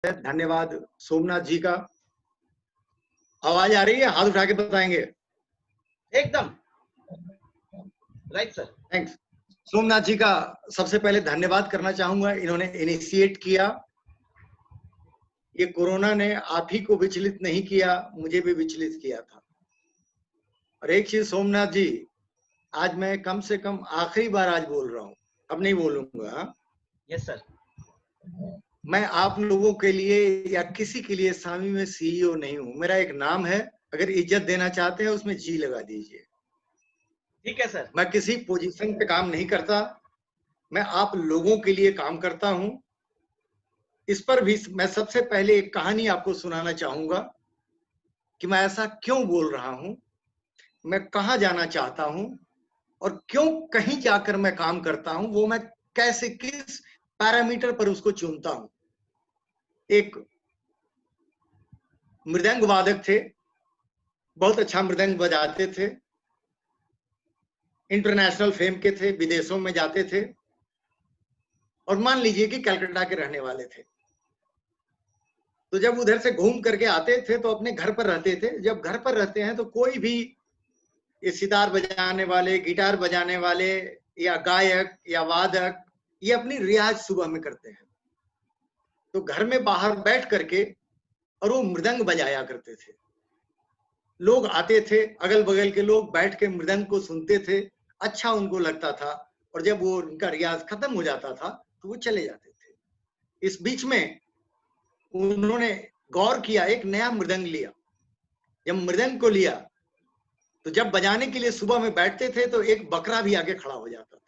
धन्यवाद सोमनाथ जी का। आवाज आ रही है? हाथ उठा के बताएंगे। एकदम राइट सर। थैंक्स। सोमनाथ जी का सबसे पहले धन्यवाद करना चाहूंगा, इन्होंने इनिशिएट किया। ये कोरोना ने आप ही को विचलित नहीं किया, मुझे भी विचलित किया था। और एक चीज सोमनाथ जी, आज मैं कम से कम आखिरी बार आज बोल रहा हूं, अब नहीं बोलूंगा। Yes sir. मैं आप लोगों के लिए या किसी के लिए स्वामी में सीईओ नहीं हूं। मेरा एक नाम है, अगर इज्जत देना चाहते हैं उसमें जी लगा दीजिए। ठीक है सर। मैं किसी पोजीशन पे काम नहीं करता, मैं आप लोगों के लिए काम करता हूं। इस पर भी मैं सबसे पहले एक कहानी आपको सुनाना चाहूंगा कि मैं ऐसा क्यों बोल रहा हूं, मैं कहां जाना चाहता हूं और क्यों कहीं जाकर मैं काम करता हूं, वो मैं कैसे किस पैरामीटर पर उसको चुनता हूं। एक मृदंग वादक थे, बहुत अच्छा मृदंग बजाते थे, इंटरनेशनल फेम के थे, विदेशों में जाते थे और मान लीजिए कि कलकत्ता के रहने वाले थे। तो जब उधर से घूम करके आते थे तो अपने घर पर रहते थे। जब घर पर रहते हैं तो कोई भी ये सितार बजाने वाले, गिटार बजाने वाले या गायक या वादक, ये अपनी रियाज सुबह में करते हैं। तो घर में बाहर बैठ करके और वो मृदंग बजाया करते थे। लोग आते थे, अगल बगल के लोग बैठ के मृदंग को सुनते थे, अच्छा उनको लगता था। और जब वो उनका रियाज खत्म हो जाता था तो वो चले जाते थे। इस बीच में उन्होंने गौर किया, एक नया मृदंग लिया। जब मृदंग को लिया तो जब बजाने के लिए सुबह में बैठते थे तो एक बकरा भी आगे खड़ा हो जाता था।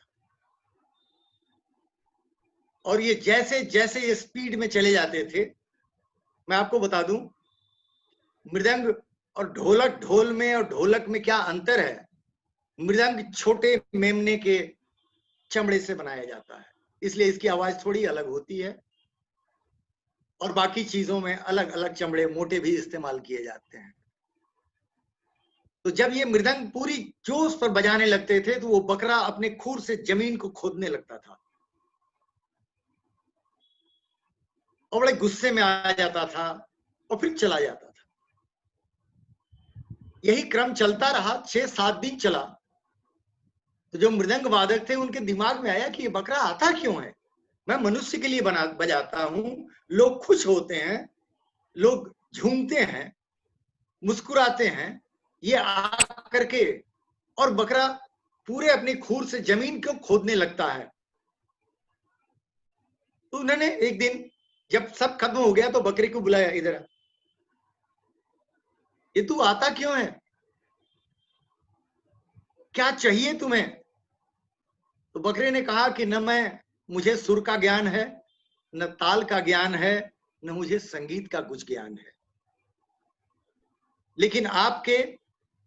और ये जैसे जैसे ये स्पीड में चले जाते थे, मैं आपको बता दूं, मृदंग और ढोलक, ढोल में और ढोलक में क्या अंतर है। मृदंग छोटे मेमने के चमड़े से बनाया जाता है, इसलिए इसकी आवाज थोड़ी अलग होती है और बाकी चीजों में अलग अलग चमड़े मोटे भी इस्तेमाल किए जाते हैं। तो जब ये मृदंग पूरी जोश पर बजाने लगते थे तो वो बकरा अपने खुर से जमीन को खोदने लगता था और बड़े गुस्से में आ जाता था और फिर चला जाता था। यही क्रम चलता रहा, 6-7 दिन चला। तो जो मृदंग वादक थे उनके दिमाग में आया कि ये बकरा आता क्यों है। मैं मनुष्य के लिए बजाता हूं, लोग खुश होते हैं, लोग झूमते हैं, मुस्कुराते हैं, ये आकर के और बकरा पूरे अपनी खूर से जमीन क्यों खोदने लगता है। तो उन्होंने एक दिन जब सब खत्म हो गया तो बकरे को बुलाया, इधर ये तू आता क्यों है, क्या चाहिए तुम्हें। तो बकरे ने कहा कि न मुझे सुर का ज्ञान है, न ताल का ज्ञान है, न मुझे संगीत का कुछ ज्ञान है, लेकिन आपके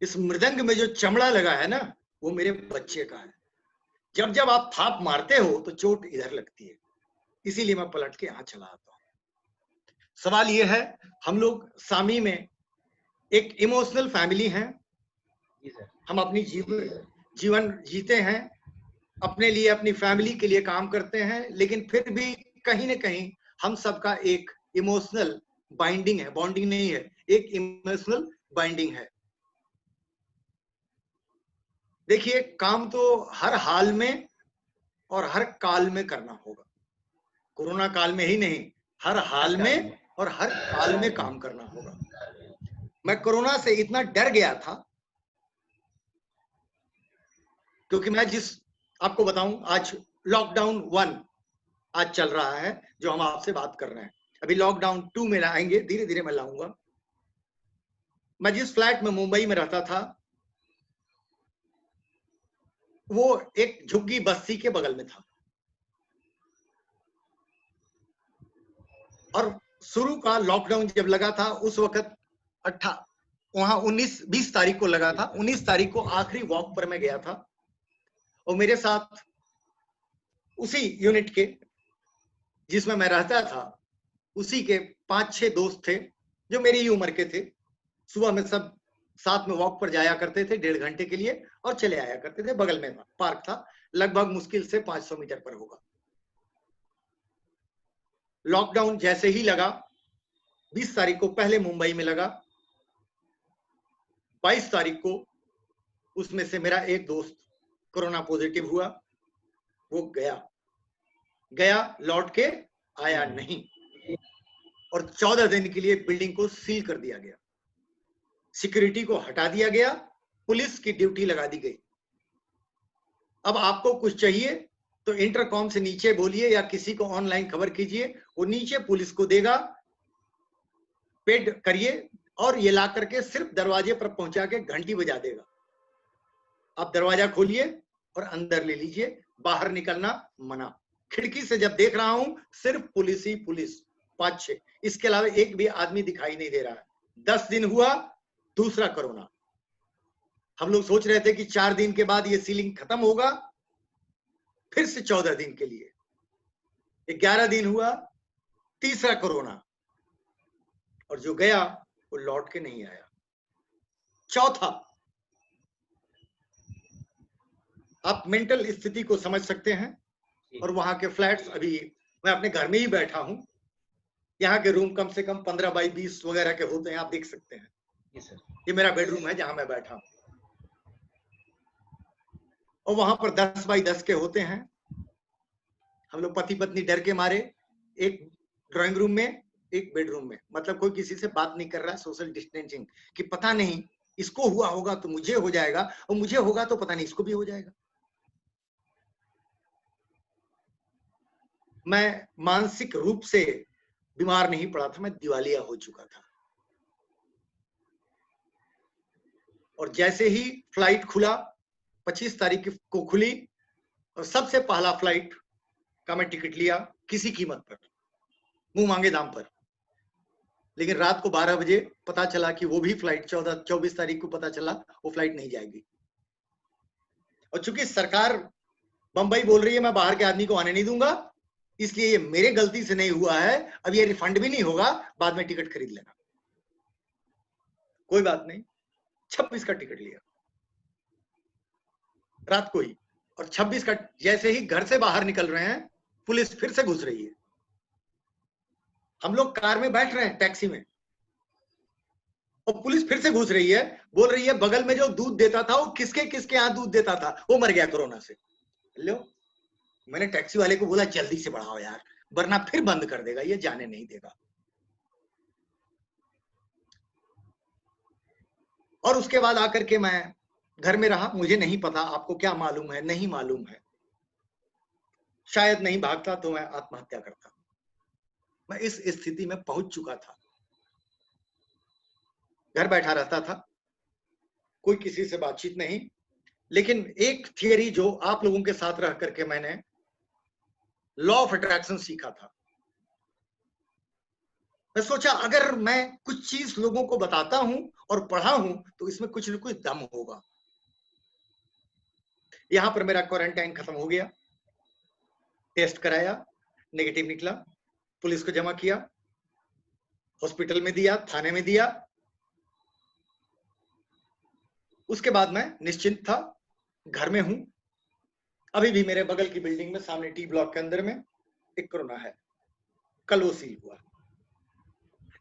इस मृदंग में जो चमड़ा लगा है ना, वो मेरे बच्चे का है। जब जब आप थाप मारते हो तो चोट इधर लगती है, इसीलिए मैं पलट के यहां चला आता हूं। सवाल ये है, हम लोग सामी में एक इमोशनल फैमिली हैं। हम अपनी जीवन जीते हैं, अपने लिए, अपनी फैमिली के लिए काम करते हैं, लेकिन फिर भी कहीं ना कहीं हम सबका एक इमोशनल बाइंडिंग है, बॉन्डिंग नहीं है, एक इमोशनल बाइंडिंग है। देखिए, काम तो हर हाल में और हर काल में करना होगा। कोरोना काल में ही नहीं, हर हाल में और हर काल में काम करना होगा। मैं कोरोना से इतना डर गया था क्योंकि मैं आपको बताऊं, आज लॉकडाउन 1 आज चल रहा है जो हम आपसे बात कर रहे हैं। अभी लॉकडाउन 2 में आएंगे, धीरे धीरे मैं लाऊंगा। मैं जिस फ्लैट में मुंबई में रहता था वो एक झुग्गी बस्ती के बगल में था और शुरू का लॉकडाउन जब लगा था उस वक्त वहां 19-20 तारीख को लगा था। 19 तारीख को आखिरी वॉक पर मैं गया था और मेरे साथ उसी यूनिट के जिसमें मैं रहता था उसी के 5-6 दोस्त थे जो मेरी ही उम्र के थे। सुबह में सब साथ में वॉक पर जाया करते थे 1.5 घंटे के लिए और चले आया करते थे। बगल में पार्क था, लगभग मुश्किल से 500 मीटर पर होगा। लॉकडाउन जैसे ही लगा 20 तारीख को पहले मुंबई में लगा, 22 तारीख को उसमें से मेरा एक दोस्त कोरोना पॉजिटिव हुआ, वो गया लौट के आया नहीं, और 14 दिन के लिए बिल्डिंग को सील कर दिया गया, सिक्योरिटी को हटा दिया गया, पुलिस की ड्यूटी लगा दी गई। अब आपको कुछ चाहिए तो इंटरकॉम से नीचे बोलिए या किसी को ऑनलाइन खबर कीजिए, वो नीचे पुलिस को देगा, पेड करिए, और ये ला करके सिर्फ दरवाजे पर पहुंचा के घंटी बजा देगा। आप दरवाजा खोलिए और अंदर ले लीजिए, बाहर निकलना मना। खिड़की से जब देख रहा हूं सिर्फ पुलिस ही पुलिस, 5-6, इसके अलावा एक भी आदमी दिखाई नहीं दे रहा है। 10 दिन हुआ, दूसरा कोरोना। हम लोग सोच रहे थे कि 4 दिन के बाद ये सीलिंग खत्म होगा, फिर से 14 दिन के लिए, 11 दिन हुआ, तीसरा कोरोना, और जो गया वो लौट के नहीं आया। चौथा, आप मेंटल स्थिति को समझ सकते हैं। और वहां के फ्लैट्स, अभी मैं अपने घर में ही बैठा हूं, यहाँ के रूम कम से कम 15 बाई 20 वगैरह के होते हैं, आप देख सकते हैं। ये मेरा बेडरूम है जहां मैं बैठा हूं, और वहां पर 10 बाई 10 के होते हैं। हम लोग पति पत्नी डर के मारे एक ड्राइंग रूम में, एक बेडरूम में, मतलब कोई किसी से बात नहीं कर रहा, सोशल डिस्टेंसिंग, कि पता नहीं इसको हुआ होगा तो मुझे हो जाएगा, और मुझे होगा तो पता नहीं इसको भी हो जाएगा। मैं मानसिक रूप से बीमार नहीं पड़ा था, मैं दिवालिया हो चुका था। और जैसे ही फ्लाइट खुला, 25 तारीख को खुली, और सबसे पहला फ्लाइट का मैं टिकट लिया, किसी कीमत पर, मुंह मांगे दाम पर। लेकिन रात को 12 बजे पता चला कि वो भी फ्लाइट 24 तारीख को पता चला वो फ्लाइट नहीं जाएगी। और चूंकि सरकार बंबई बोल रही है मैं बाहर के आदमी को आने नहीं दूंगा, इसलिए ये मेरे गलती से नहीं हुआ है, अब ये रिफंड भी नहीं होगा, बाद में टिकट खरीद लेना। कोई बात नहीं, 26 का टिकट लिया रात को ही, और 26 का जैसे ही घर से बाहर निकल रहे हैं, पुलिस फिर से घुस रही है। हम लोग कार में बैठ रहे हैं, टैक्सी में, और पुलिस फिर से घुस रही है, बोल रही है बगल में जो दूध देता था वो किसके किसके यहाँ दूध देता था, वो मर गया कोरोना से। लो, मैंने टैक्सी वाले को बोला जल्दी से बढ़ाओ यार, वरना फिर बंद कर देगा, ये जाने नहीं देगा। और उसके बाद आकर के मैं घर में रहा। मुझे नहीं पता, आपको क्या मालूम है, नहीं मालूम है, शायद नहीं भागता तो मैं आत्महत्या करता। मैं इस स्थिति में पहुंच चुका था। घर बैठा रहता था, कोई किसी से बातचीत नहीं। लेकिन एक थियरी जो आप लोगों के साथ रह करके मैंने लॉ ऑफ अट्रैक्शन सीखा था, मैं सोचा अगर मैं कुछ चीज लोगों को बताता हूं और पढ़ा हूं तो इसमें कुछ न कुछ दम होगा। यहां पर मेरा क्वारंटाइन खत्म हो गया, टेस्ट कराया, नेगेटिव निकला, पुलिस को जमा किया, हॉस्पिटल में दिया, थाने में दिया। उसके बाद मैं निश्चिंत था, घर में हूं। अभी भी मेरे बगल की बिल्डिंग में सामने टी ब्लॉक के अंदर में एक कोरोना है, कल वो सील हुआ।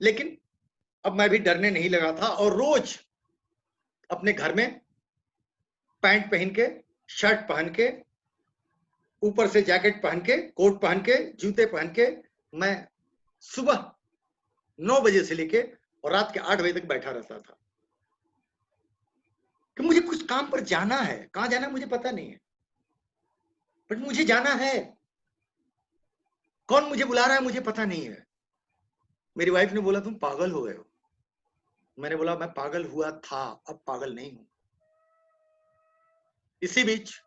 लेकिन अब मैं भी डरने नहीं लगा था, और रोज अपने घर में पैंट पहन के, शर्ट पहन के, ऊपर से जैकेट पहन के, कोट पहन के, जूते पहन के, मैं सुबह 9 बजे से लेके और रात के 8 बजे तक बैठा रहता था कि मुझे कुछ काम पर जाना है। कहां जाना है मुझे पता नहीं है, बट मुझे जाना है। कौन मुझे बुला रहा है मुझे पता नहीं है। मेरी वाइफ ने बोला तुम पागल हो गए हो। मैंने बोला मैं पागल हुआ था, अब पागल नहीं हूं। इसी बीच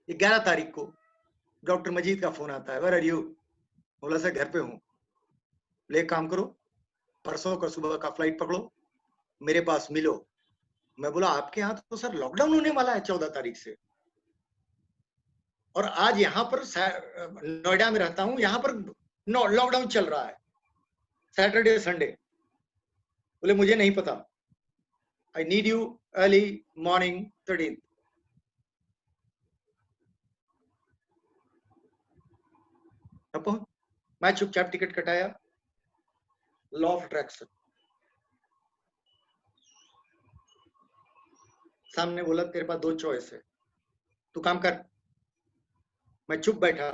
11 तारीख को डॉक्टर मजीद का फोन आता है, वेयर आर यू? बोला सर घर पे हूं। ले काम करो, परसों का सुबह का फ्लाइट पकड़ो, मेरे पास मिलो। मैं बोला आपके यहाँ तो सर लॉकडाउन होने वाला है 14 तारीख से, और आज यहाँ पर नोएडा में रहता हूं, यहाँ पर लॉकडाउन चल रहा है, सैटरडे संडे। बोले मुझे नहीं पता, I need you early morning 13। मैं चुपचाप टिकट कटाया, लॉ ऑफ अट्रैक्शन। सामने बोला तेरे पास 2 चॉइस है, तू काम कर। मैं चुप बैठा।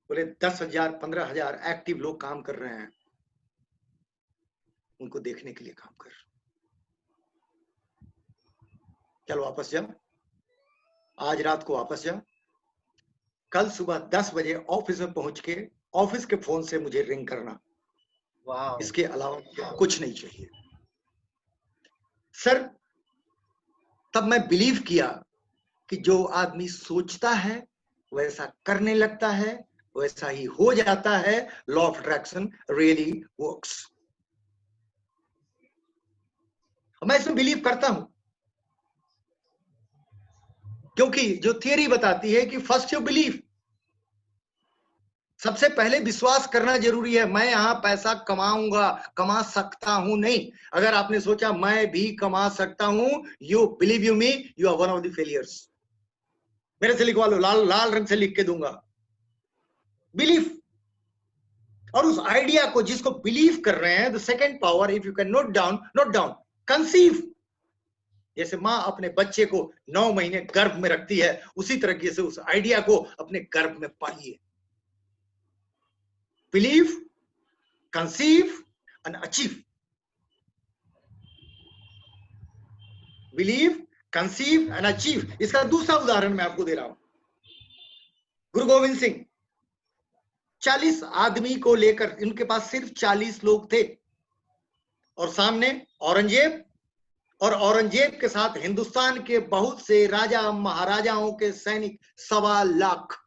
बोले 10,000 15,000 एक्टिव लोग काम कर रहे हैं, उनको देखने के लिए काम कर। चल वापस जा, आज रात को वापस जा, कल सुबह 10 बजे ऑफिस में पहुंच के ऑफिस के फोन से मुझे रिंग करना। वाह, इसके अलावा कुछ नहीं चाहिए। सर, तब मैं बिलीव किया कि जो आदमी सोचता है वैसा करने लगता है, वैसा ही हो जाता है। Law of attraction really works. मैं इसमें बिलीव करता हूं, क्योंकि जो थियरी बताती है कि फर्स्ट यू बिलीव, सबसे पहले विश्वास करना जरूरी है। मैं यहां पैसा कमाऊंगा, कमा सकता हूं, नहीं। अगर आपने सोचा मैं भी कमा सकता हूं, you believe you me, you are one of the failures. मेरे से लिखवा लो, लाल लाल रंग से लिख के दूंगा, बिलीव। और उस आइडिया को जिसको बिलीव कर रहे हैं, the second power, if you can note down, conceive. जैसे मां अपने बच्चे को 9 महीने गर्भ में रखती है, उसी तरीके से उस आइडिया को अपने गर्भ में पालिए। Believe, conceive and achieve. Believe, conceive and achieve. इसका दूसरा उदाहरण मैं आपको दे रहा हूं। गुरु गोविंद सिंह 40 आदमी को लेकर, इनके पास सिर्फ 40 लोग थे, और सामने औरंगजेब, और औरंगजेब के साथ हिंदुस्तान के बहुत से राजा महाराजाओं के सैनिक 1.25 लाख।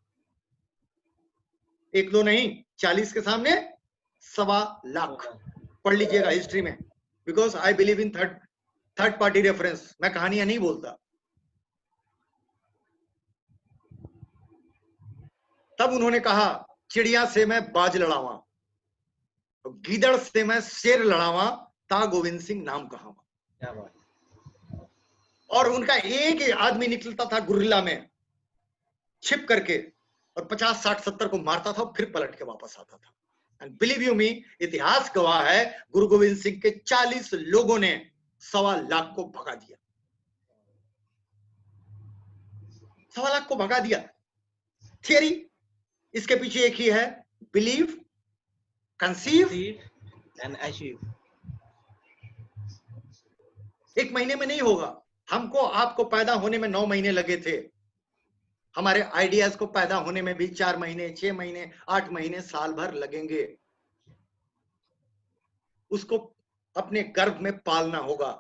1-2 नहीं, 40 के सामने 1.25 लाख। पढ़ लीजिएगा हिस्ट्री में, because I believe in third party reference. मैं कहानियां नहीं बोलता। तब उन्होंने कहा, चिड़िया से मैं बाज लड़ावा, गीदड़ से मैं शेर लड़ावा, ता गोविंद सिंह नाम कहावा। क्या बात। और उनका एक ही आदमी निकलता था गुरिल्ला में छिप करके, और 50 60 70 को मारता था, फिर पलट के वापस आता था। एंड बिलीव यू मी, इतिहास गवाह है, गुरु गोविंद सिंह के 40 लोगों ने 1.25 लाख को भगा दिया। 1.25 लाख को भगा दिया। थियरी इसके पीछे एक ही है, बिलीव, कंसीव एंड अचीव। 1 महीने में नहीं होगा। हमको आपको पैदा होने में 9 महीने लगे थे, हमारे आइडियाज को पैदा होने में भी 4 महीने, 6 महीने, 8 महीने, साल भर लगेंगे। उसको अपने गर्भ में पालना होगा,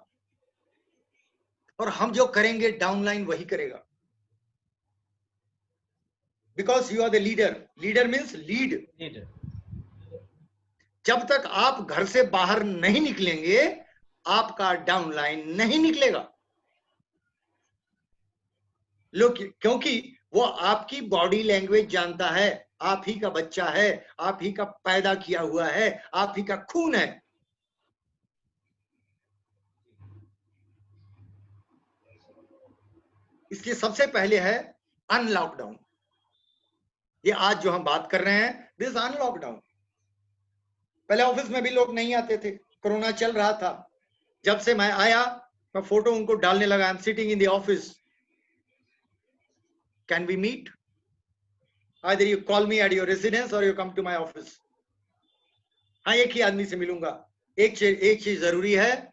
और हम जो करेंगे डाउनलाइन वही करेगा। Because you are the leader. Leader means lead. जब तक आप घर से बाहर नहीं निकलेंगे, आपका डाउनलाइन नहीं निकलेगा। लोग, क्योंकि वो आपकी बॉडी लैंग्वेज जानता है, आप ही का बच्चा है, आप ही का पैदा किया हुआ है, आप ही का खून है। इसलिए सबसे पहले है अनलॉकडाउन। ये आज जो हम बात कर रहे हैं, दिस अनलॉकडाउन। पहले ऑफिस में भी लोग नहीं आते थे, कोरोना चल रहा था। जब से मैं आया, मैं फोटो उनको डालने लगा, I am sitting in the office, can we meet? Either you call me at your residence or you come to my office. हाँ, एक ही आदमी से मिलूंगा। एक चीज जरूरी है,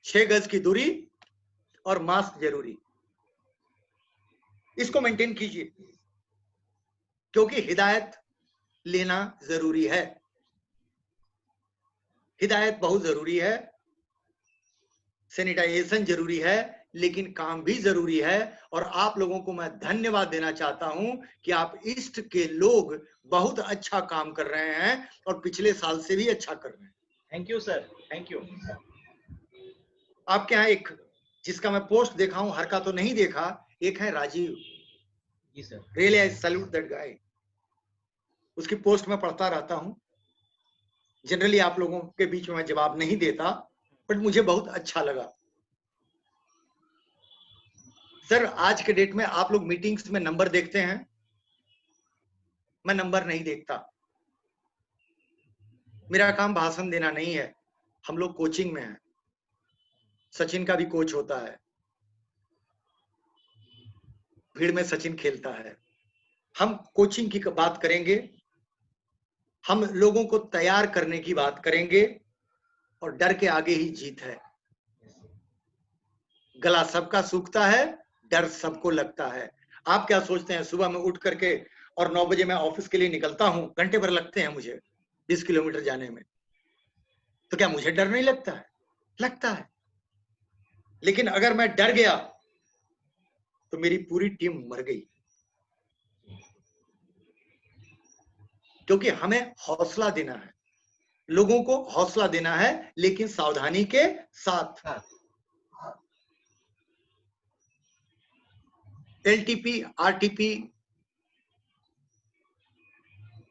6 गज की दूरी और मास्क जरूरी। इसको मेंटेन कीजिए, क्योंकि हिदायत लेना जरूरी है। हिदायत बहुत जरूरी है, सैनिटाइजेशन जरूरी है, लेकिन काम भी जरूरी है। और आप लोगों को मैं धन्यवाद देना चाहता हूं कि आप ईस्ट के लोग बहुत अच्छा काम कर रहे हैं, और पिछले साल से भी अच्छा कर रहे हैं। Thank you sir, thank you. आपके यहाँ एक जिसका मैं पोस्ट देखा हूं, हर का तो नहीं देखा, एक है Rajiv ji sir. Really I salute that guy. उसकी पोस्ट में पढ़ता रहता हूं। जनरली आप लोगों के बीच में मैं जवाब नहीं देता, बट मुझे बहुत अच्छा लगा। सर, आज के डेट में आप लोग मीटिंग्स में नंबर देखते हैं, मैं नंबर नहीं देखता। मेरा काम भाषण देना नहीं है, हम लोग कोचिंग में हैं। सचिन का भी कोच होता है, भीड़ में सचिन खेलता है। हम कोचिंग की बात करेंगे, हम लोगों को तैयार करने की बात करेंगे, और डर के आगे ही जीत है। गला सबका सूखता है, डर सबको लगता है। आप क्या सोचते हैं, सुबह में उठ करके और 9 बजे मैं ऑफिस के लिए निकलता हूं, घंटे भर लगते हैं मुझे 20 किलोमीटर जाने में, तो क्या मुझे डर नहीं लगता है? लगता है। लेकिन अगर मैं डर गया तो मेरी पूरी टीम मर गई, क्योंकि हमें हौसला देना है, लोगों को हौसला देना है, लेकिन सावधानी के साथ। एलटीपी, आरटीपी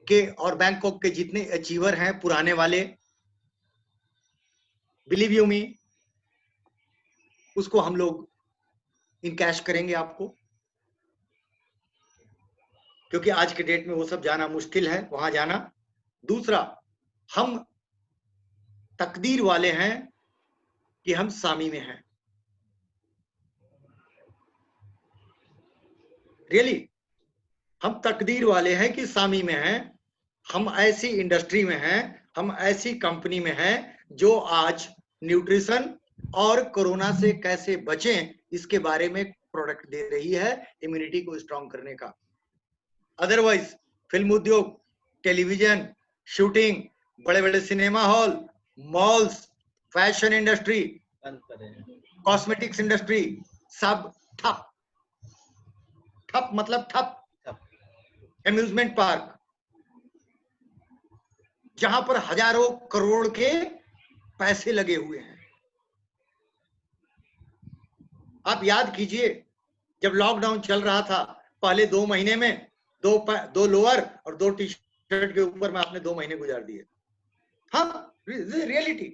के और बैंकॉक के जितने अचीवर हैं पुराने वाले, बिलीव यू मी, उसको हम लोग इनकैश करेंगे आपको, क्योंकि आज के डेट में वो सब जाना मुश्किल है, वहां जाना। दूसरा, हम तकदीर वाले हैं कि हम सामी में हैं। रियली हम तकदीर वाले हैं कि सामी में हैं। हम ऐसी इंडस्ट्री में हैं, हम ऐसी कंपनी में हैं जो आज न्यूट्रिशन और कोरोना से कैसे बचें इसके बारे में प्रोडक्ट दे रही है, इम्यूनिटी को स्ट्रांग करने का। अदरवाइज फिल्म उद्योग, टेलीविजन, शूटिंग, बड़े बड़े cinema hall, malls, fashion industry, cosmetics industry, सब ठप। ठप मतलब ठप। एम्यूजमेंट पार्क, जहां पर हजारों करोड़ के पैसे लगे हुए हैं। आप याद कीजिए, जब लॉकडाउन चल रहा था, पहले 2 महीने में दो लोअर और 2 टी शर्ट के ऊपर में आपने 2 महीने गुजार दिए। हाँ, रियलिटी।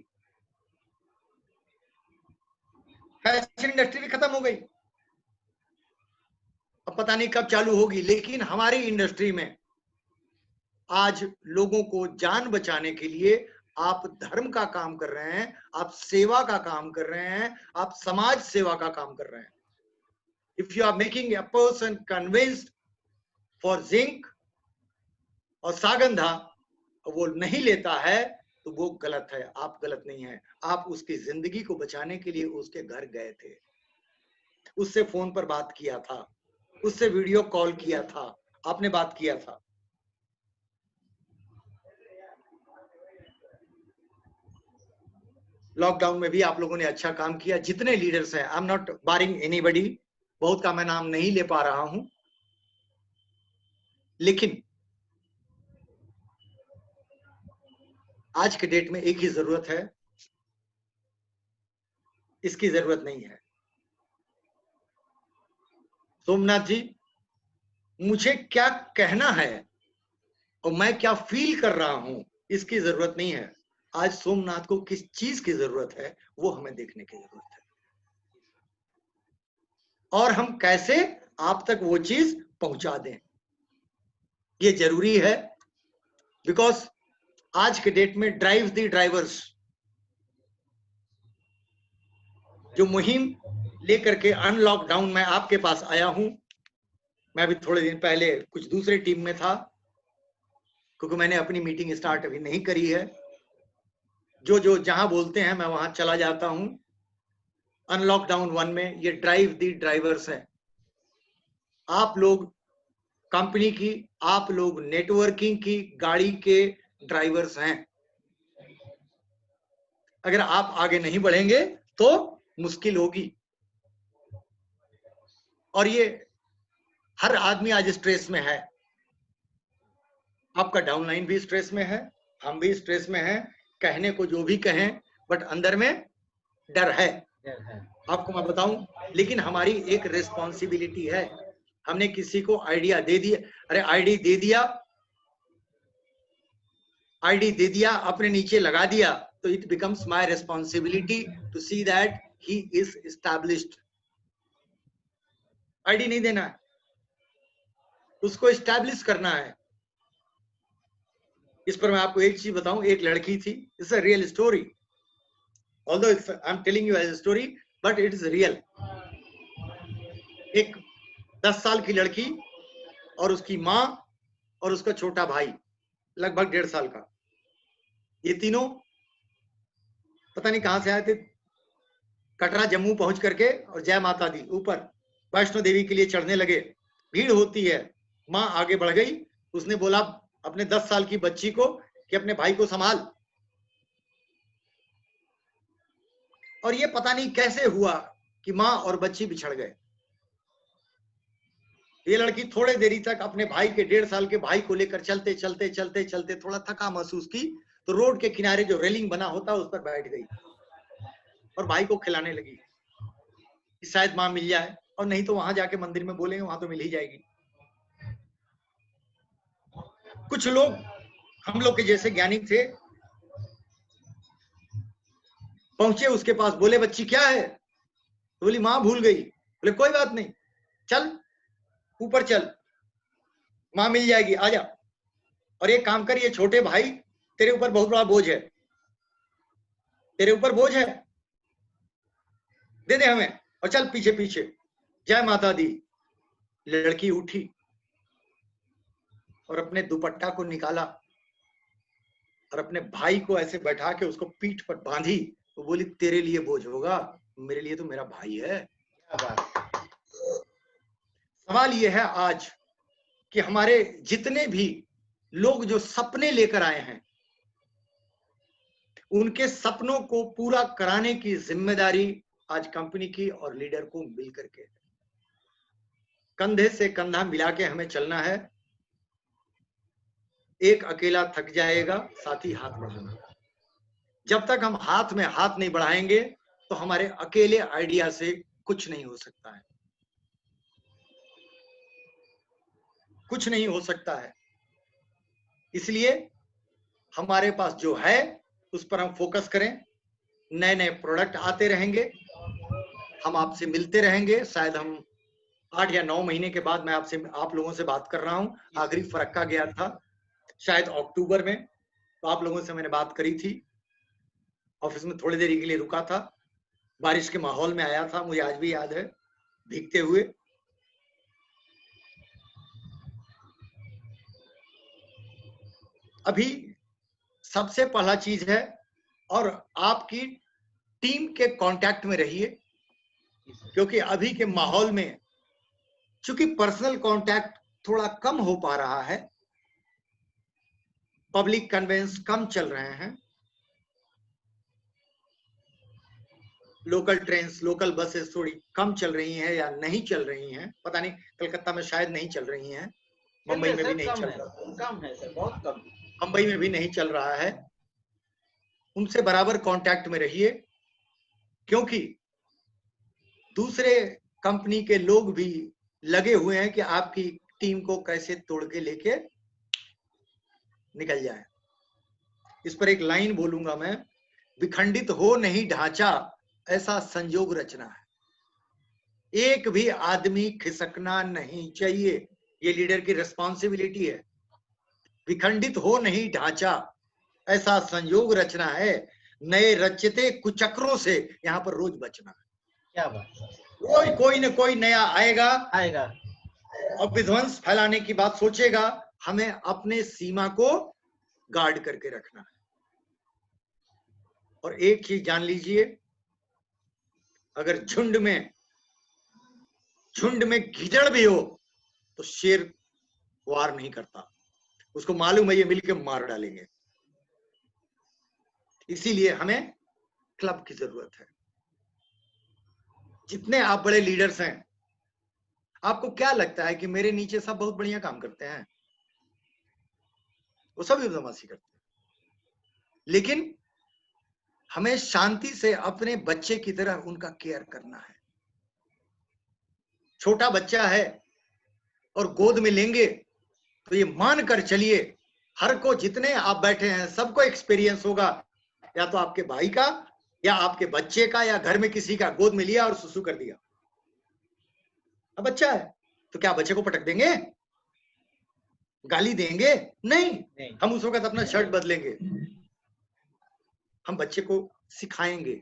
फैशन इंडस्ट्री भी खत्म हो गई, अब पता नहीं कब चालू होगी, लेकिन हमारी इंडस्ट्री में आज लोगों को जान बचाने के लिए आप धर्म का काम कर रहे हैं, आप सेवा का काम कर रहे हैं, आप समाज सेवा का काम कर रहे हैं। If you are making a person convinced for जिंक और सागंधा, वो नहीं लेता है तो वो गलत है, आप गलत नहीं है। आप उसकी जिंदगी को बचाने के लिए उसके घर गए थे, उससे फोन पर बात किया था, उससे वीडियो कॉल किया था, आपने बात किया था। लॉकडाउन में भी आप लोगों ने अच्छा काम किया, जितने लीडर्स हैं, I am not barring anybody, बहुत का मैं नाम नहीं ले पा रहा हूं, लेकिन आज के डेट में एक ही जरूरत है, इसकी जरूरत नहीं है। सोमनाथ जी, मुझे क्या कहना है और मैं क्या फील कर रहा हूं, इसकी जरूरत नहीं है। आज सोमनाथ को किस चीज की जरूरत है, वो हमें देखने की जरूरत है, और हम कैसे आप तक वो चीज पहुंचा दें, ये जरूरी है। बिकॉज आज के डेट में ड्राइव द ड्राइवर्स जो मुहिम लेकर के अनलॉकडाउन में आपके पास आया हूं, मैं भी थोड़े दिन पहले कुछ दूसरे टीम में था, क्योंकि मैंने अपनी मीटिंग स्टार्ट अभी नहीं करी है। जो जहां बोलते हैं मैं वहां चला जाता हूं। अनलॉकडाउन 1 में ये ड्राइव द ड्राइवर्स है। आप लोग कंपनी की, आप लोग नेटवर्किंग की गाड़ी के ड्राइवर्स हैं। अगर आप आगे नहीं बढ़ेंगे तो मुश्किल होगी, और ये हर आदमी आज स्ट्रेस में है। आपका डाउनलाइन भी स्ट्रेस में है, हम भी स्ट्रेस में हैं, कहने को जो भी कहें, बट अंदर में डर है, आपको मैं बताऊं। लेकिन हमारी एक रिस्पॉन्सिबिलिटी है, हमने किसी को आइडिया दे दिया, अरे आईडी दे दिया, अपने नीचे लगा दिया, तो it becomes my responsibility to see that he is established. ID नहीं देना है, उसको एस्टैब्लिश करना है। इस पर मैं आपको एक चीज बताऊं, एक लड़की थी, it's a real story, although I am telling you as a story but it is real. एक 10 साल की लड़की और उसकी माँ और उसका छोटा भाई लगभग 1.5 साल का, ये तीनों पता नहीं कहां से आए थे, कटरा जम्मू पहुंच करके और जय माता दी ऊपर वैष्णो देवी के लिए चढ़ने लगे। भीड़ होती है, माँ आगे बढ़ गई, उसने बोला अपने 10 साल की बच्ची को कि अपने भाई को संभाल। और ये पता नहीं कैसे हुआ कि माँ और बच्ची बिछड़ गए। ये लड़की थोड़े देरी तक अपने भाई के 1.5 साल के भाई को लेकर चलते चलते चलते चलते थोड़ा थका महसूस की, तो रोड के किनारे जो रेलिंग बना होता उस पर बैठ गई और भाई को खिलाने लगी कि शायद माँ मिल जाए, और नहीं तो वहां जाके मंदिर में बोलेंगे, वहां तो मिल ही जाएगी। कुछ लोग हम लोग के जैसे ज्ञानी थे, पहुंचे उसके पास, बोले बच्ची क्या है, तो बोली माँ भूल गई। बोले कोई बात नहीं, चल ऊपर चल, माँ मिल जाएगी, आजा। और एक काम कर, ये छोटे भाई तेरे ऊपर बहुत बड़ा बोझ है, तेरे ऊपर बोझ है, दे दे हमें, और चल पीछे पीछे। जय माता दी। लड़की उठी और अपने दुपट्टा को निकाला और अपने भाई को ऐसे बैठा के उसको पीठ पर बांधी, वो बोली तेरे लिए बोझ होगा, मेरे लिए तो मेरा भाई है। क्या बात। सवाल ये है आज कि हमारे जितने भी लोग जो सपने लेकर आए हैं, उनके सपनों को पूरा कराने की जिम्मेदारी आज कंपनी की और लीडर को मिलकर के, कंधे से कंधा मिला के हमें चलना है। एक अकेला थक जाएगा, साथी हाथ बढ़ाना। जब तक हम हाथ में हाथ नहीं बढ़ाएंगे तो हमारे अकेले आइडिया से कुछ नहीं हो सकता है, कुछ नहीं हो सकता है। इसलिए हमारे पास जो है उस पर हम फोकस करें। नए नए प्रोडक्ट आते रहेंगे, हम आपसे मिलते रहेंगे। शायद हम 8 या 9 महीने के बाद मैं आपसे, आप लोगों से बात कर रहा हूं। आखिरी फरक्का गया था शायद अक्टूबर में, तो आप लोगों से मैंने बात करी थी। ऑफिस में थोड़ी देरी के लिए रुका था, बारिश के माहौल में आया था, मुझे आज भी याद है, भीगते हुए। अभी सबसे पहला चीज है, और आपकी टीम के कांटेक्ट में रहिए, क्योंकि अभी के माहौल में चूंकि पर्सनल कांटेक्ट थोड़ा कम हो पा रहा है, पब्लिक कन्वेंस कम चल रहे हैं, लोकल ट्रेन्स, लोकल बसेस थोड़ी कम चल रही हैं या नहीं चल रही हैं, पता नहीं, कलकत्ता में शायद नहीं चल रही हैं, मुंबई में भी नहीं चल रहा, कम है सर, बहुत कम, मुंबई में भी नहीं चल रहा है। उनसे बराबर कांटेक्ट में रहिए, क्योंकि दूसरे कंपनी के लोग भी लगे हुए हैं कि आपकी टीम को कैसे तोड़ के लेके निकल जाए। इस पर एक लाइन बोलूंगा मैं, विखंडित हो नहीं ढांचा, ऐसा संयोग रचना है। एक भी आदमी खिसकना नहीं चाहिए, ये लीडर की रिस्पॉन्सिबिलिटी है। विखंडित हो नहीं ढांचा, ऐसा संयोग रचना है, नए रचते कुचक्रों से यहाँ पर रोज बचना है। क्या बात। कोई न कोई नया आएगा आएगा और विध्वंस फैलाने की बात सोचेगा। हमें अपने सीमा को गार्ड करके रखना है। और एक चीज जान लीजिए, अगर झुंड में गिदड़ भी हो तो शेर वार नहीं करता, उसको मालूम है ये मिलके मार डालेंगे। इसीलिए हमें क्लब की जरूरत है। जितने आप बड़े लीडर्स हैं, आपको क्या लगता है कि मेरे नीचे सब बहुत बढ़िया काम करते हैं? वो सभी बदमाशी करते हैं, लेकिन हमें शांति से अपने बच्चे की तरह उनका केयर करना है। छोटा बच्चा है और गोद में लेंगे तो ये मान कर चलिए, हर को, जितने आप बैठे हैं सबको एक्सपीरियंस होगा, या तो आपके भाई का या आपके बच्चे का या घर में किसी का, गोद में लिया और सुसु कर दिया। अब बच्चा है तो क्या बच्चे को पटक देंगे? गाली देंगे नहीं, नहीं। हम उस वक्त अपना शर्ट बदलेंगे, हम बच्चे को सिखाएंगे,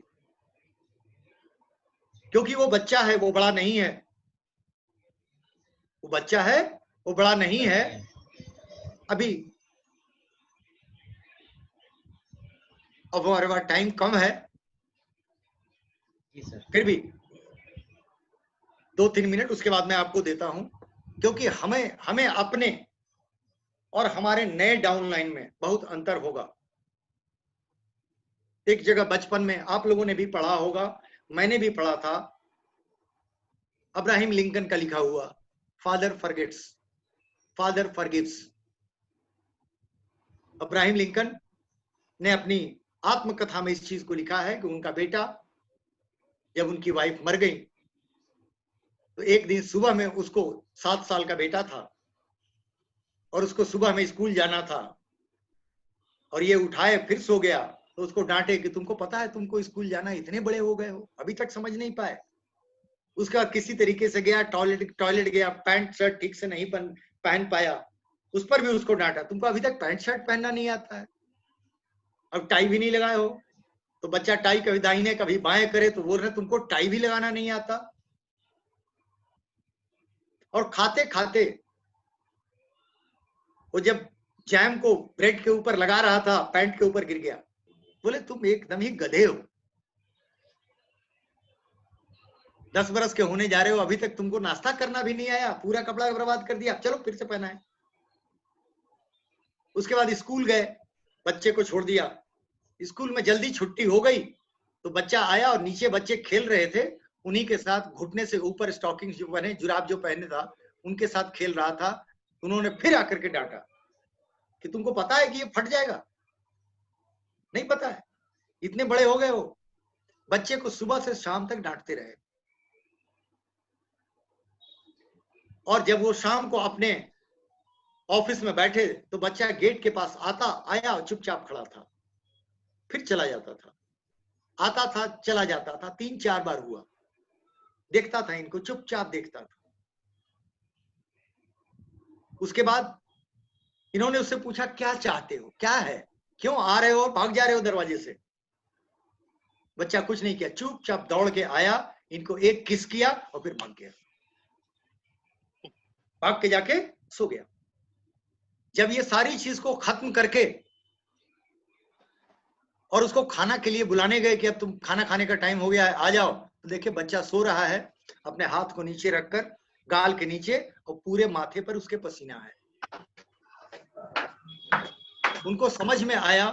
क्योंकि वो बच्चा है, वो बड़ा नहीं है, वो बच्चा है, वो बड़ा नहीं है। अभी अब हमारे पास टाइम कम है, जी सर। फिर भी 2-3 मिनट उसके बाद मैं आपको देता हूं, क्योंकि हमें अपने और हमारे नए डाउनलाइन में बहुत अंतर होगा। एक जगह बचपन में आप लोगों ने भी पढ़ा होगा, मैंने भी पढ़ा था, अब्राहम लिंकन का लिखा हुआ father forgets, father forgives. Abraham Lincoln ने अपनी आत्मकथा में इस चीज को लिखा है कि उनका बेटा, जब उनकी वाइफ मर गई तो एक दिन सुबह में, उसको 7 साल का बेटा था और उसको सुबह में स्कूल जाना था, और ये उठाए फिर सो गया, तो उसको डांटे कि तुमको पता है तुमको स्कूल जाना, इतने बड़े हो गए हो, अभी तक समझ नहीं पाए। उसका किसी तरीके से गया टॉयलेट गया, पैंट शर्ट ठीक से नहीं पहन पाया, उस पर भी उसको डांटा, तुमको अभी तक पैंट शर्ट पहनना नहीं आता है, अब टाई भी नहीं लगाए हो। तो बच्चा टाई कभी दाहिने कभी बाएं करे तो बोल रहे तुमको टाई भी लगाना नहीं आता। और खाते खाते वो जब जैम को ब्रेड के ऊपर लगा रहा था, पैंट के ऊपर गिर गया। बोले तुम एकदम ही गधे हो, 10 बरस के होने जा रहे हो, अभी तक तुमको नाश्ता करना भी नहीं आया, पूरा कपड़ा बर्बाद कर दिया, चलो फिर से पहना है। उसके बाद स्कूल गए, बच्चे को छोड़ दिया, स्कूल में जल्दी छुट्टी हो गई तो बच्चा आया और नीचे बच्चे खेल रहे थे, उन्हीं के साथ घुटने से ऊपर स्टॉकिंग जो बने, जुराब जो पहने था उनके साथ खेल रहा था। उन्होंने फिर आकर के डांटा कि तुमको पता है कि ये फट जाएगा? नहीं पता है, इतने बड़े हो गए हो। बच्चे को सुबह से शाम तक डांटते रहे, और जब वो शाम को अपने ऑफिस में बैठे तो बच्चा गेट के पास आया और चुपचाप खड़ा था, फिर चला जाता था, आता था चला जाता था, 3-4 बार हुआ। देखता था इनको, चुपचाप देखता था। उसके बाद इन्होंने उससे पूछा क्या चाहते हो, क्या है, क्यों आ रहे हो और भाग जा रहे हो दरवाजे से? बच्चा कुछ नहीं किया, चुपचाप दौड़ के आया, इनको एक किस किया और फिर भाग गया, भाग के जाके सो गया। जब ये सारी चीज को खत्म करके और उसको खाना के लिए बुलाने गए कि अब तुम खाना खाने का टाइम हो गया है, आ जाओ, तो देखिए बच्चा सो रहा है, अपने हाथ को नीचे रखकर, गाल के नीचे, और पूरे माथे पर उसके पसीना है। उनको समझ में आया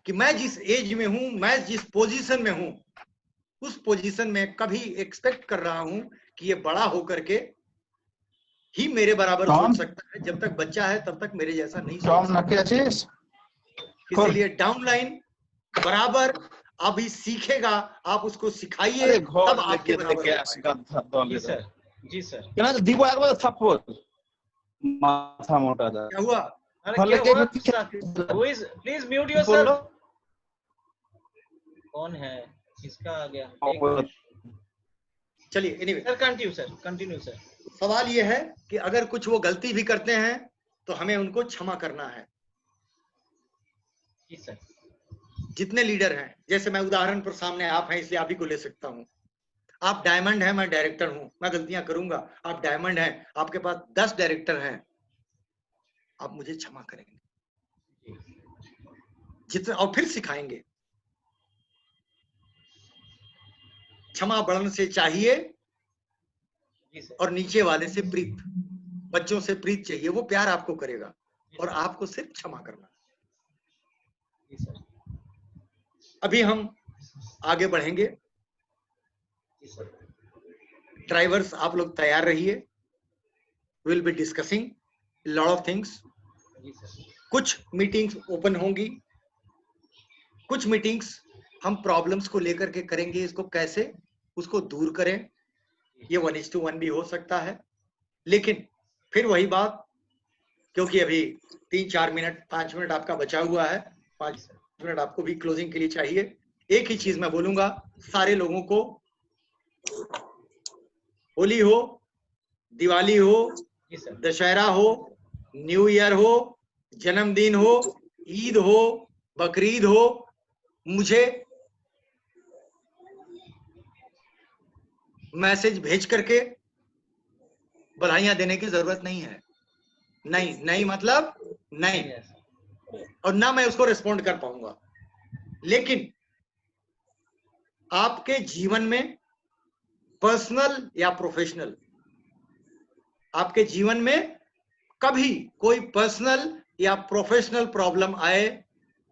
कि मैं जिस एज में हूं, मैं जिस पोजीशन में हूं, उस पोजीशन में कभी एक्सपेक्ट कर रहा हूं कि ये बड़ा होकर के ही मेरे बराबर सोच सकता है। जब तक बच्चा है तब तक मेरे जैसा नहीं सोच सकता। इसीलिए डाउनलाइन बराबर अभी सीखेगा, आप उसको सिखाइए, तब आपके बराबर। जी सर, जी सर। माथा मोटा था। क्या हुआ? अरे क्या हुआ? Please mute yourself. कौन है? किसका आ गया? चलिए एनीवे सर कंटिन्यू सर। सवाल ये है कि अगर कुछ वो गलती भी करते हैं तो हमें उनको क्षमा करना है। जी सर। जितने लीडर हैं, जैसे मैं उदाहरण पर सामने आप हैं इसलिए आप ही को ले सकता हूं। आप डायमंड हैं, मैं डायरेक्टर हूं, मैं गलतियां करूंगा। आप डायमंड हैं, आपके पास 10 डायरेक्टर हैं, आप मुझे क्षमा करेंगे जितना, और फिर सिखाएंगे। क्षमा बढ़न से चाहिए और नीचे वाले से प्रीत, बच्चों से प्रीत चाहिए, वो प्यार आपको करेगा और आपको सिर्फ क्षमा करना। अभी हम आगे बढ़ेंगे। ड्राइवर्स आप लोग तैयार रहिए, will be discussing lot of things. कुछ मीटिंग्स ओपन होंगी, कुछ मीटिंग्स हम प्रॉब्लम्स को लेकर के करेंगे, इसको कैसे उसको दूर करें। ये 1:1 भी हो सकता है, लेकिन फिर वही बात, क्योंकि अभी 3-4 मिनट 5 मिनट आपका बचा हुआ है, 5 मिनट आपको भी क्लोजिंग के लिए चाहिए। एक ही चीज मैं बोलूंगा सारे लोगों को, होली हो, दिवाली हो, दशहरा हो, न्यू ईयर हो, जन्मदिन हो, ईद हो, बकरीद हो, मुझे मैसेज भेज करके बधाइयां देने की जरूरत नहीं है। नहीं, नहीं मतलब नहीं, और ना मैं उसको रिस्पॉन्ड कर पाऊंगा। लेकिन आपके जीवन में पर्सनल या प्रोफेशनल, आपके जीवन में कभी कोई पर्सनल या प्रोफेशनल प्रॉब्लम आए,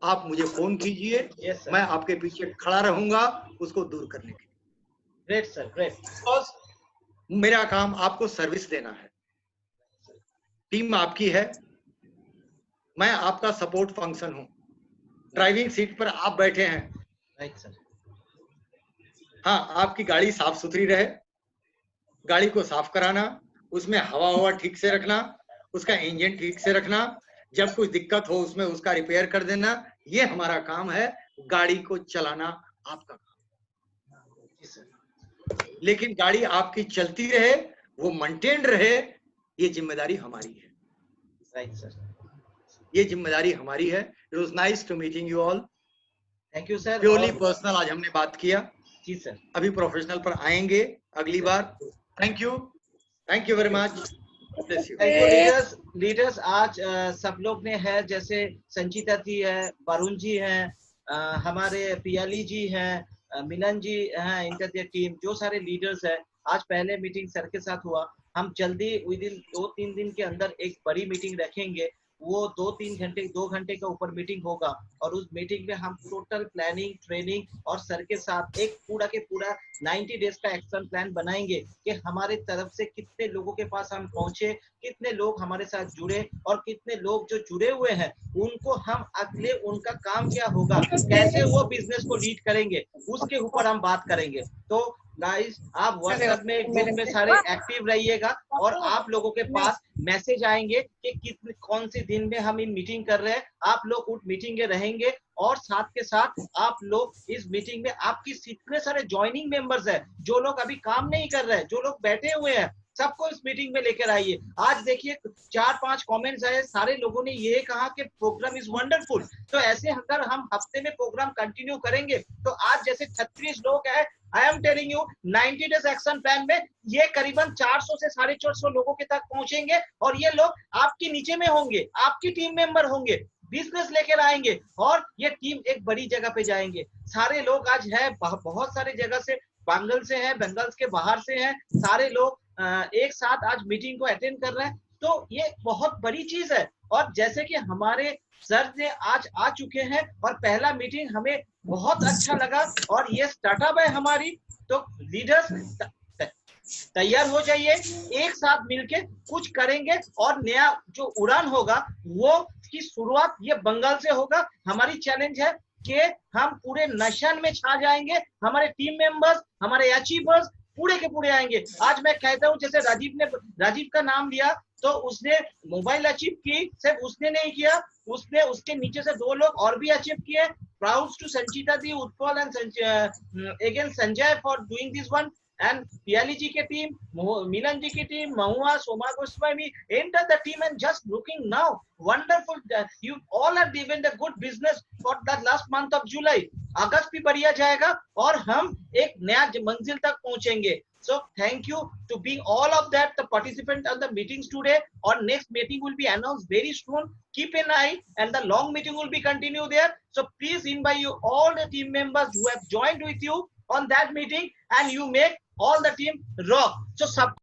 आप मुझे फोन कीजिए, मैं आपके पीछे खड़ा रहूंगा उसको दूर करने के लिए। Great sir, great. मेरा काम आपको सर्विस देना है, टीम आपकी है, मैं आपका सपोर्ट फंक्शन हूं। ड्राइविंग सीट पर आप बैठे हैं, राइट सर। हाँ, आपकी गाड़ी साफ सुथरी रहे, गाड़ी को साफ कराना, उसमें हवा ठीक से रखना, उसका इंजन ठीक से रखना, जब कुछ दिक्कत हो उसमें उसका रिपेयर कर देना, ये हमारा काम है। गाड़ी को चलाना आपका काम। लेकिन गाड़ी आपकी चलती रहे, वो मेंटेन्ड रहे, ये जिम्मेदारी हमारी है। राइट सर, ये जिम्मेदारी हमारी है। It was nice to meeting you all. Thank you sir. Purely personal आज हमने बात किया। जी सर, अभी प्रोफेशनल पर आएंगे अगली बार। Thank you very much. Leaders आज सब लोग ने है, जैसे संचिता जी है, वरुण जी हैं, हमारे पियाली जी हैं, मिलन जी हैं, इनका टीम, जो सारे लीडर्स है। आज पहले मीटिंग सर के साथ हुआ। हम जल्दी विद इन 2-3 दिन के अंदर एक बड़ी मीटिंग रखेंगे। वो 2 घंटे का ऊपर मीटिंग होगा, और उस मीटिंग में हम टोटल प्लानिंग, ट्रेनिंग और सर के साथ एक पूरा के पूरा 90 डेज का एक्शन प्लान बनाएंगे कि हमारे तरफ से कितने लोगों के पास हम पहुंचे, कितने लोग हमारे साथ जुड़े, और कितने लोग जो जुड़े हुए हैं उनको हम अगले उनका काम क्या होगा, कैसे वो बिजनेस को लीड करेंगे, उसके ऊपर हम बात करेंगे। तो गाइस, आप व्हाट्सएप में ग्रुप में सारे एक्टिव रहिएगा, और आप लोगों के पास मैसेज आएंगे कि कौन से दिन में हम इन मीटिंग कर रहे हैं। आप लोग उस मीटिंग में रहेंगे, और साथ के साथ आप लोग इस मीटिंग में, आपकी कितने सारे ज्वाइनिंग मेंबर्स है, जो लोग अभी काम नहीं कर रहे हैं, जो लोग बैठे हुए हैं, सबको इस मीटिंग में लेकर आइए। आज देखिए 4-5 कमेंट्स आए, सारे लोगों ने ये कहा कि प्रोग्राम इज वंडरफुल। तो ऐसे अगर हम हफ्ते में प्रोग्राम कंटिन्यू करेंगे, तो आज जैसे 36 लोग हैं, I am telling you 90 days action plan में ये करीबन 400 से 450 लोगों के तक पहुंचेंगे, और ये लोग आपके नीचे में होंगे, आपकी टीम मेंबर होंगे, बिजनेस लेकर आएंगे, और ये टीम एक बड़ी जगह पे जाएंगे। सारे लोग आज है, बहुत सारे जगह से, बंगाल से है, बंगाल के बाहर से हैं, सारे लोग एक साथ आज मीटिंग को अटेंड कर रहे हैं। तो ये बहुत बड़ी चीज है। और जैसे कि हमारे सर ने आज आ चुके हैं, और पहला मीटिंग हमें बहुत अच्छा लगा, और ये स्टार्टअप है हमारी। तो लीडर्स तैयार हो जाइए, एक साथ मिलके कुछ करेंगे, और नया जो उड़ान होगा वो की शुरुआत ये बंगाल से होगा। हमारी चैलेंज है कि हम पूरे नेशन में छा जाएंगे, हमारे टीम मेंबर्स, हमारे अचीवर्स पूरे के पूरे आएंगे। आज मैं कहता हूं, जैसे राजीव का नाम लिया, तो उसने मोबाइल अचीव की, सिर्फ उसने नहीं किया, उसने उसके नीचे से 2 लोग और भी अचीव किए। Proud to Sanchita di, Utpal and again Sanjay for doing this one, and Piali ji ke team, Milan ji ki team, Mahua, Soma Goswami, enter the team, and just looking now, wonderful. You all have given the good business for that last month of July. अगस्त भी बढ़िया जाएगा, और हम एक नया मंजिल तक पहुंचेंगे। So thank you to being all of that, the participant on the meetings today. Our next meeting will be announced very soon. Keep an eye, and the long meeting will be continued there. So please invite you all the team members who have joined with you on that meeting, and you make all the team rock. So sub